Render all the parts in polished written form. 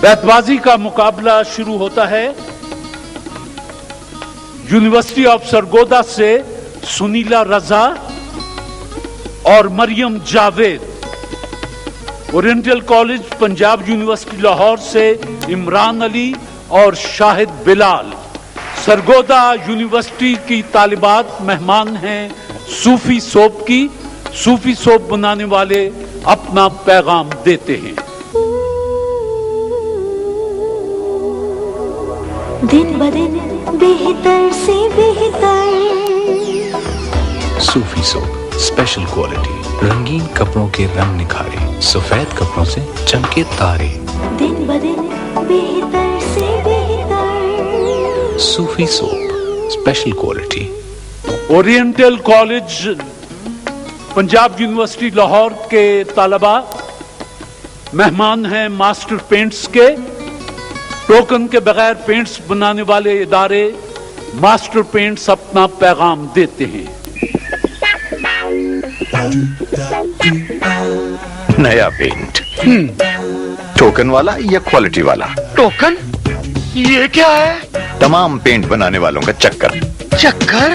बैतबाजी का मुकाबला शुरू होता है। यूनिवर्सिटी ऑफ सरगोदा से सुनीला रजा और Maryam Javed, oriental college Punjab university Lahore से इमरान अली और शाहिद बिलाल, सरगोदा यूनिवर्सिटी की तालिबात मेहमान हैं सूफी सोप की। सूफी सोप बनाने वाले अपना पैगाम देते हैं। दिन ब दिन बेहतर से बेहतर सूफी सोप, स्पेशल क्वालिटी, रंगीन कपड़ों के रंग निखारे, सफेद कपड़ों से चमके तारे। दिन ब दिन बेहतर से बेहतर Sufi soap, special quality. Oriental college Punjab university Lahore के तालबा मेहमान हैं मास्टर पेंट्स के। टोकन के बगैर पेंट्स बनाने वाले इदारे मास्टर पेंट्स अपना पैगाम देते हैं। नया पेंट, टोकन वाला या क्वालिटी वाला? टोकन? ये क्या है? तमाम पेंट बनाने वालों का चक्कर। चक्कर?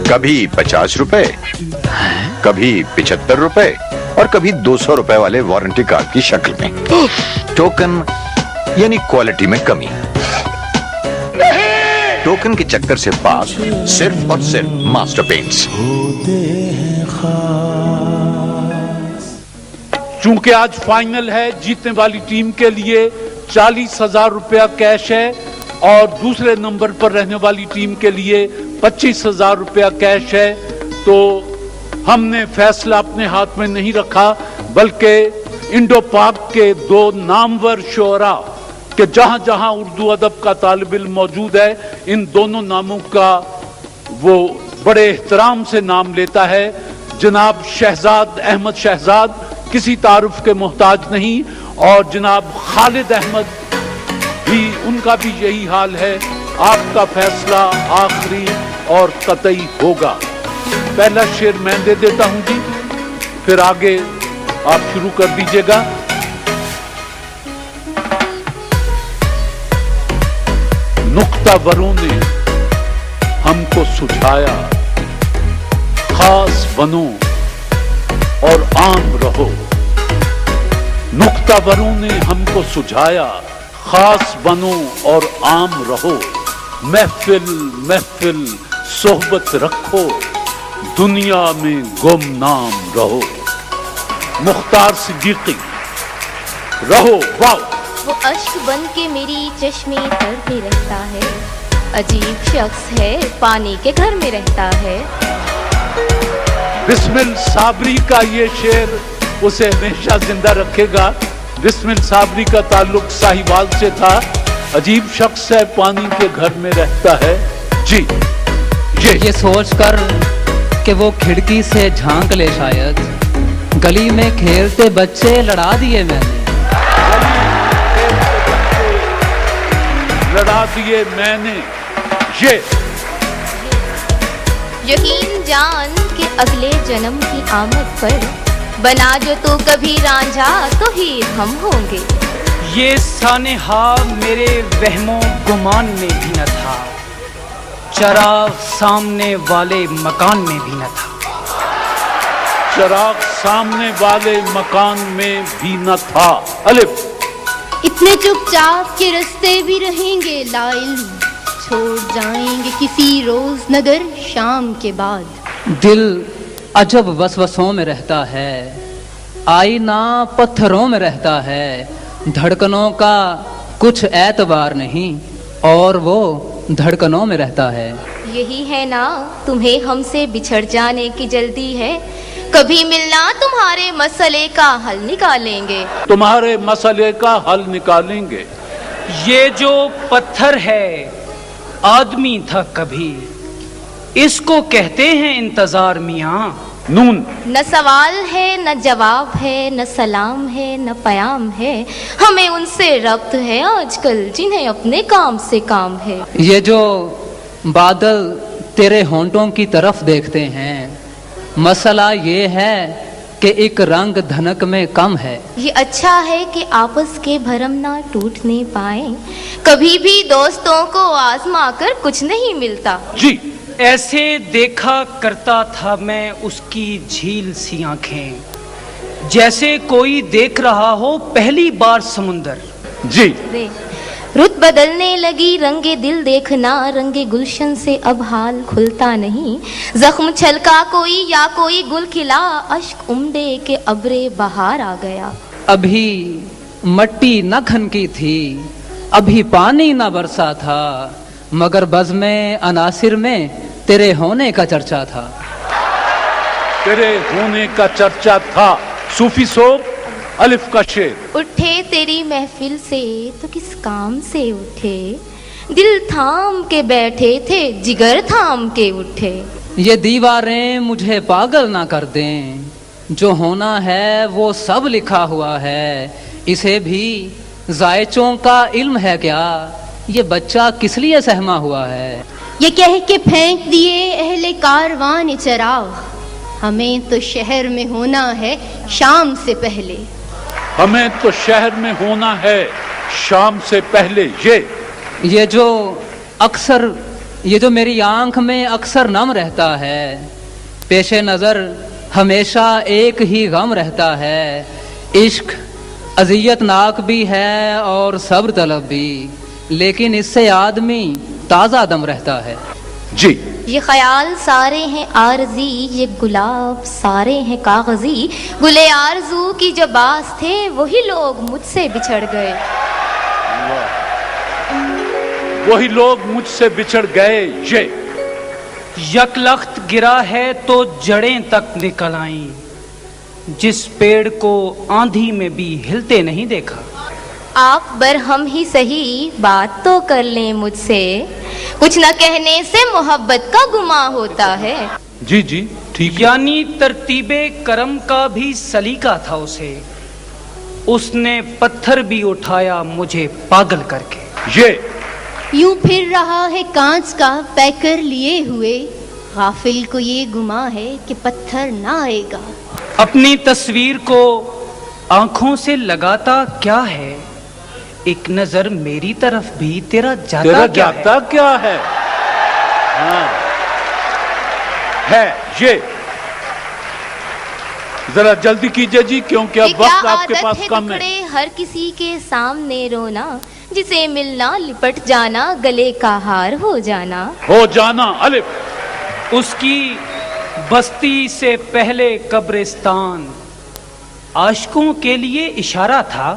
कभी 50 रुपए, कभी 75 रुपए और कभी 200 रुपए वाले वारंटी कार्ड की शक्ल में। टोकन यानी क्वालिटी में कमी। टोकन के चक्कर से पास सिर्फ और सिर्फ मास्टर पेंट्स। चूंकि आज फाइनल है, जीतने वाली टीम के लिए 40,000 रुपया कैश है और दूसरे नंबर पर रहने वाली टीम के लिए 25,000 रुपया कैश है। तो हमने फैसला अपने हाथ में नहीं रखा, बल्कि इंडो पाक के दो नामवर शोरा कि जहां जहां उर्दू अदब का तालिब इल्म मौजूद है, इन दोनों नामों का वो बड़े एहतराम से नाम लेता है। जनाब शहजाद अहमद शहजाद किसी तारुफ के मोहताज नहीं, और जनाब खालिद अहमद भी, उनका भी यही हाल है। आपका फैसला आखिरी और कतई होगा। पहला शेर मैं दे देता हूं जी, फिर आगे आप शुरू कर दीजिएगा। नुक्तावरों ने हमको सुझाया, खास बनो और आम रहो। नुक्तावरों ने हमको सुझाया, खास बनो और आम रहो। महफिल महफिल सोहबत रखो, दुनिया में गुमनाम रहो। मुख्तार सिद्दीकी रहो। वाह! वो अश्क बन के मेरी चश्मे तर पे रहता है, अजीब शख्स है पानी के घर में रहता है। बिस्मिल साबरी का ये शेर उसे हमेशा जिंदा रखेगा। बिस्मिल साबरी का ताल्लुक साहिवाल से था। अजीब शख्स है पानी के घर में रहता है। जी ये सोच कर कि वो खिड़की से झांक ले, शायद गली में खेलते बच्चे लड़ा दिए मैंने। लड़ा दिए मैंने। ये यकीन जान के अगले जन्म की आमद पर बना जो तू कभी रांझा तो हीर हम होंगे। ये सानेहा मेरे वहमो गुमान में भी न था, चराग सामने वाले मकान में भी न था। चराग सामने वाले मकान में भी न था। अलिफ इतने चुपचाप के रास्ते भी रहेंगे लाइल, छोड़ जाएंगे किसी रोज नगर शाम के बाद। दिल अजब वसवसों में रहता है, आईना पत्थरों में रहता है। धड़कनों का कुछ एतबार नहीं और वो धड़कनों में रहता है। यही है ना तुम्हें हमसे बिछड़ जाने की जल्दी है, कभी मिलना तुम्हारे मसले का हल निकालेंगे। तुम्हारे मसले का हल निकालेंगे। ये जो पत्थर है आदमी था कभी, इसको कहते हैं इंतजार मियाँ। नून न सवाल है न जवाब है, न सलाम है न पयाम है, हमें उनसे रब्त है आजकल जिन्हें अपने काम से काम है। ये जो बादल तेरे होंठों की तरफ देखते हैं, मसला ये है کہ ایک رنگ دھنک میں کم ہے. یہ اچھا ہے کہ آپس کے بھرم نہ ٹوٹنے پائیں. کبھی بھی دوستوں کو آزما کر کچھ نہیں ملتا. جی ایسے دیکھا کرتا تھا میں اس کی جھیل سی آنکھیں، جیسے کوئی دیکھ رہا ہو پہلی بار سمندر. جی رت بدلنے لگی رنگ دل دیکھنا، رنگ گلشن سے اب حال کھلتا نہیں. زخم چھلکا کوئی یا کوئی گل کھلا، اشک امڈے کے ابر بہار آ گیا. ابھی مٹی نہ کھنکی تھی، ابھی پانی نہ برسا تھا، مگر بزم عناصر میں تیرے ہونے کا چرچا تھا. تیرے ہونے کا چرچا تھا. صوفی صوب الف کا شعر. اٹھے تیری محفل سے تو کس کام سے اٹھے، دل تھام کے بیٹھے تھے جگر تھام کے اٹھے. یہ دیواریں مجھے پاگل نہ کر دیں، جو ہونا ہے وہ سب لکھا ہوا ہے. اسے بھی ذائچوں کا علم ہے کیا، یہ بچہ کس لیے سہما ہوا ہے. یہ کہہ کے پھینک دیے اہل کاروان چراغ، ہمیں تو شہر میں ہونا ہے شام سے پہلے. ہمیں تو شہر میں ہونا ہے شام سے پہلے. یہ جو میری آنکھ میں اکثر نم رہتا ہے، پیش نظر ہمیشہ ایک ہی غم رہتا ہے. عشق اذیت ناک بھی ہے اور صبر طلب بھی، لیکن اس سے آدمی تازہ دم رہتا ہے. جی یہ خیال سارے ہیں عارضی، یہ گلاب سارے ہیں کاغذی. گلے آرزو کی جو باس تھے وہی لوگ مجھ سے بچھڑ گئے. وہی لوگ مجھ سے بچھڑ گئے. یک لخت گرا ہے تو جڑیں تک نکل آئیں، جس پیڑ کو آندھی میں بھی ہلتے نہیں دیکھا. آپ برہم ہی صحیح بات تو کر لیں مجھ سے، کچھ نہ کہنے سے محبت کا گماں ہوتا ہے. جی جی ٹھیک. یعنی ترتیب کرم کا بھی سلیقہ تھا اسے، اس نے پتھر بھی اٹھایا مجھے پاگل کر کے. یوں پھر رہا ہے کانچ کا پیکر لیے ہوئے، غافل کو یہ گماں ہے کہ پتھر نہ آئے گا. اپنی تصویر کو آنکھوں سے لگاتا کیا ہے، ایک نظر میری طرف بھی تیرا جاتا کیا ہے. ہے یہ ذرا جلدی کیجئے جی، کیونکہ اب وقت آپ کے پاس کم ہے. ہر کسی کے سامنے رونا، جسے ملنا لپٹ جانا، گلے کا ہار ہو جانا. الف. اس کی بستی سے پہلے قبرستان عاشقوں کے لیے اشارہ تھا.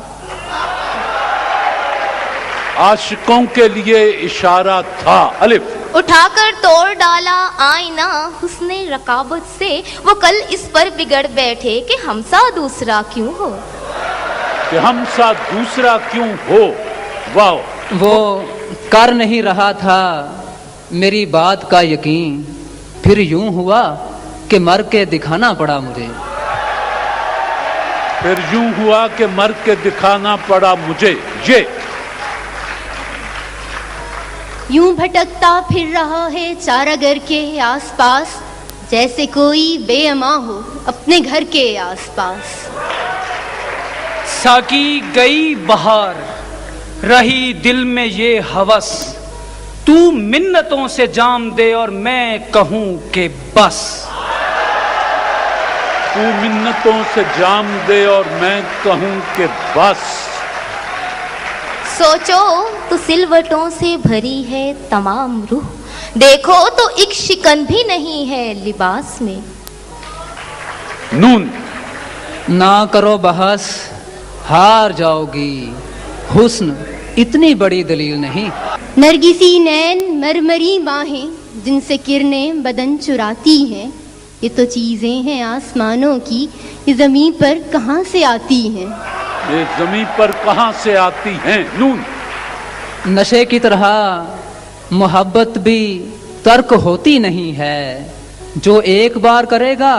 عاشقوں کے لیے اشارہ تھا. الف. اٹھا کر توڑ ڈالا آئینہ حسن رقابت سے، وہ کل اس پر بگڑ بیٹھے کہ ہم سا دوسرا کیوں ہو. کہ ہم سا دوسرا کیوں ہو. واہ. وہ کر نہیں رہا تھا میری بات کا یقین، پھر یوں ہوا کہ مر کے دکھانا پڑا مجھے. پھر یوں ہوا کہ مر کے دکھانا پڑا مجھے. یوں بھٹکتا پھر رہا ہے چارہ گھر کے آس پاس، جیسے کوئی بے اما ہو اپنے گھر کے آس پاس. ساکی گئی بہار، رہی دل میں یہ ہوس، تو منتوں سے جام دے اور میں کہوں کہ بس. تو منتوں سے جام دے اور میں کہوں کہ بس. سوچو تو سلوٹوں سے بھری ہے تمام روح، دیکھو تو ایک شکن بھی نہیں ہے لباس میں. نون. نہ کرو بحث ہار جاؤ گی، حسن اتنی بڑی دلیل نہیں. نرگسی نین مرمری باہیں جن سے کرنیں بدن چراتی ہیں، یہ تو چیزیں ہیں آسمانوں کی، یہ زمین پر کہاں سے آتی ہیں. یہ زمین پر کہاں سے آتی ہیں. نون. نشے کی طرح محبت بھی ترک ہوتی نہیں ہے، جو ایک بار کرے گا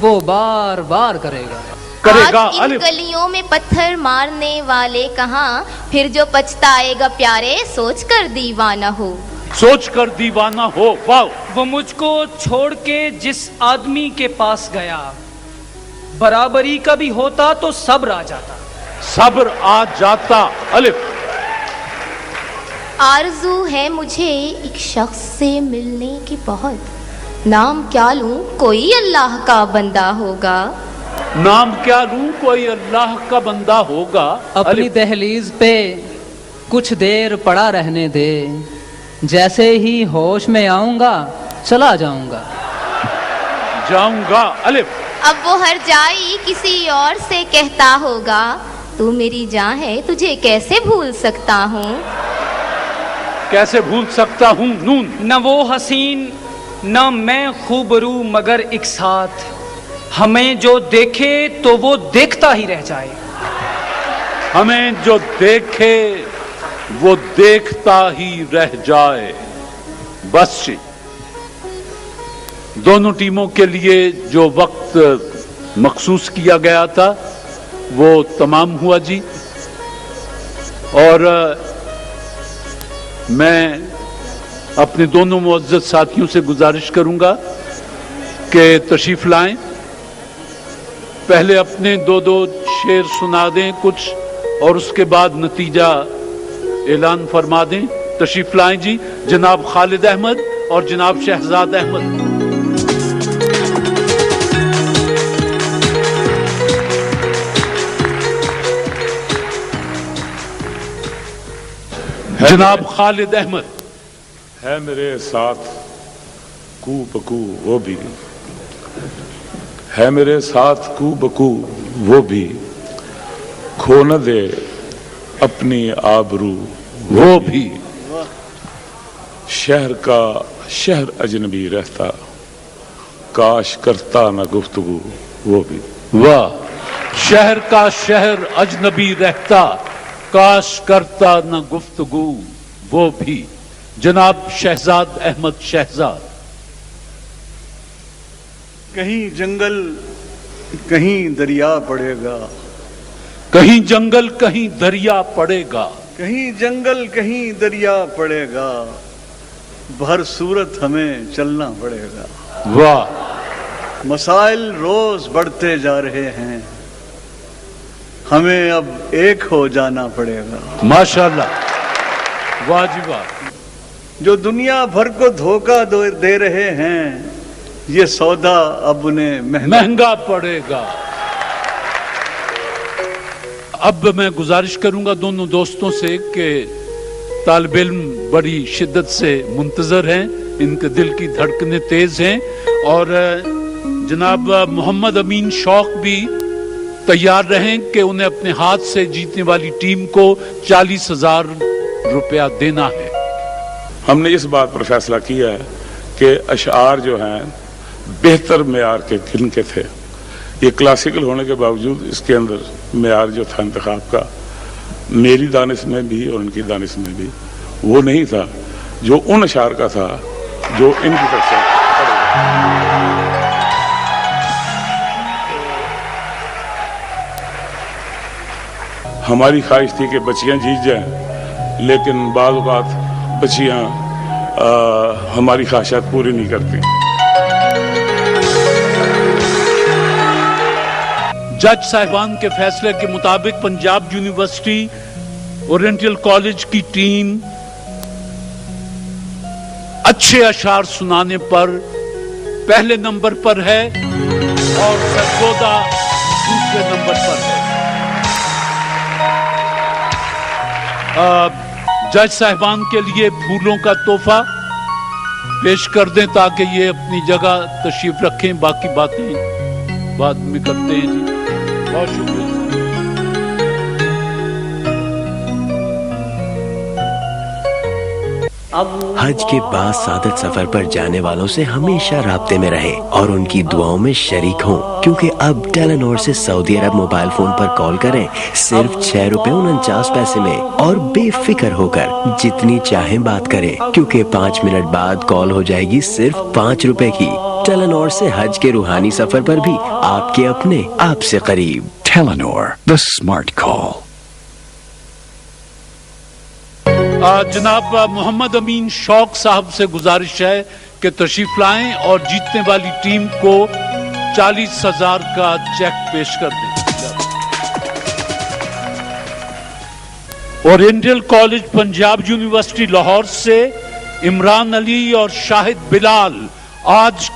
وہ بار بار کرے گا. آج ان گلیوں میں پتھر مارنے والے کہاں، پھر جو پچھتائے گا پیارے سوچ کر دیوانہ ہو. سوچ کر دیوانہ ہو. واو. وہ مجھ کو چھوڑ کے جس آدمی کے پاس گیا، बराबरी का भी होता तो सब्र आ जाता। सब्र आ जाता। अलिफ। आरज़ू है मुझे एक शख्स से मिलने की बहुत, नाम क्या लूं कोई अल्लाह का बंदा होगा। नाम क्या लूं कोई अल्लाह का बंदा होगा। अपनी दहलीज पे कुछ देर पड़ा रहने दे, जैसे ही होश में आऊंगा चला जाऊंगा। जाऊंगा। अलिफ। अब वो हर जाई किसी और से कहता होगा, तू मेरी जान है तुझे कैसे भूल सकता हूँ। कैसे भूल सकता हूँ। नून। न वो हसीन न मैं खूबरू मगर एक साथ, हमें जो देखे तो वो देखता ही रह जाए। हमें जो देखे वो देखता ही रह जाए। बस जी, दोनों टीमों के लिए जो वक्त मखसूस किया गया था वो तमाम हुआ जी। और मैं अपने दोनों मुअज़्ज़ज़ साथियों से गुजारिश करूंगा कि तशरीफ लाएं, पहले अपने दो दो शेर सुना दें कुछ, और उसके बाद नतीजा ऐलान फरमा दें। तशरीफ लाएं जी जनाब खालिद अहमद और जनाब शहजाद अहमद। जनाब खालिद अहमद। है मेरे साथ कू बकू वो भी, है मेरे साथ कू बकू वो भी, खो न दे अपनी आबरू वो भी, शहर का शहर अजनबी रहता, काश करता न गुफ्तगू वो भी। वाह। शहर का शहर अजनबी रहता, काश करता न गुफ्तगू वो भी। जनाब शहजाद अहमद शहजाद। कहीं जंगल कहीं दरिया पड़ेगा, कहीं जंगल कहीं दरिया पड़ेगा, कहीं जंगल कहीं दरिया पड़ेगा, भर सूरत हमें चलना पड़ेगा। वाह। मसाइल रोज बढ़ते जा रहे हैं, हमें अब एक हो जाना पड़ेगा। माशाल्लाह। वाह जी वाह। जो दुनिया भर को धोखा दे रहे हैं, ये सौदा अब उन्हें महंगा पड़ेगा। अब मैं गुजारिश करूंगा दोनों दोस्तों से कि तालिब इल्म बड़ी शिद्दत से मुंतजर हैं, इनके दिल की धड़कनें तेज हैं, और जनाब मोहम्मद अमीन शौक भी तैयार रहें कि उन्हें अपने हाथ से जीतने वाली टीम को 40,000 रुपया देना है। हमने इस बात पर फैसला किया है कि अशआर जो हैं बेहतर मेयार के किन के थे। ये क्लासिकल होने के बावजूद इसके अंदर मेयार जो था इंतखाब का, मेरी दानिश में भी और उनकी दानिश में भी वो नहीं था जो उन अशआर का था जो इनकी तरफ से हमारी ख्वाहिश थी कि बच्चियां जीत जाएं, लेकिन बाज़ औक़ात बच्चियां हमारी ख्वाहिशात पूरी नहीं करती। जज साहिबान के फैसले के मुताबिक पंजाब यूनिवर्सिटी ओरिएंटल कॉलेज की टीम अच्छे अशार सुनाने पर पहले नंबर पर है और सरगोदा दूसरे नंबर पर है। जज साहिबान के लिए फूलों का तोहफा पेश कर दें ताकि ये अपनी जगह तशरीफ रखें, बाकी बातें बाद में करते हैं जी। बहुत शुक्रिया। हज के बाद सादत सफर पर जाने वालों से हमेशा राब्ते में रहें और उनकी दुआओं में शरीक हों, क्योंकि अब टेलीनॉर से सऊदी अरब मोबाइल फोन पर कॉल करें सिर्फ ₹6.49 में और बेफिक्र होकर जितनी चाहें बात करें, क्योंकि 5 मिनट बाद कॉल हो जाएगी सिर्फ ₹5 की। टेलीनॉर से हज के रूहानी सफर पर भी आपके अपने आपसे करीब। Telenor, the smart call. जनाब मोहम्मद अमीन शौक साहब से गुजारिश है कि तशरीफ लाएं और जीतने वाली टीम को 40,000 का चेक पेश कर दें। Oriental college Punjab university Lahore से इमरान अली और शाहिद बिलाल आज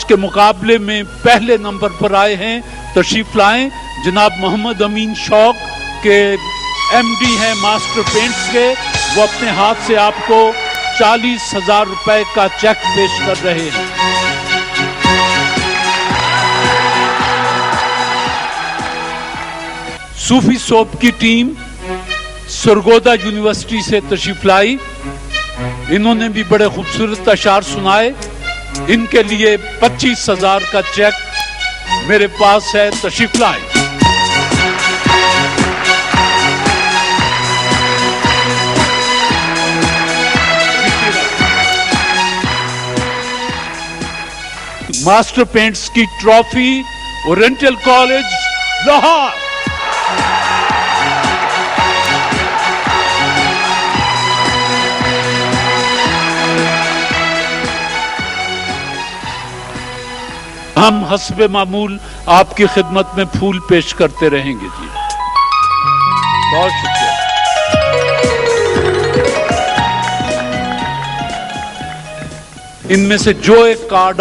के मुकाबले में पहले नंबर पर आए हैं। तशरीफ लाएं। जनाब मोहम्मद अमीन शौक के एमडी हैं मास्टर पेंट्स के, वो अपने हाथ से आपको 40,000 रुपए का चेक पेश कर रहे हैं। सूफी सोप की टीम सरगोदा यूनिवर्सिटी से तशरीफ लाई। इन्होंने भी बड़े खूबसूरत अशार सुनाए। इनके लिए 25,000 का चेक मेरे पास है। तशरीफ लाएं। मास्टर पेंट्स की ट्रॉफी ओरिएंटल कॉलेज लाहौर। हम हस्बे मामूल आपकी खिदमत में फूल पेश करते रहेंगे जी। बहुत शुक्रिया। इनमें से जो एक कार्ड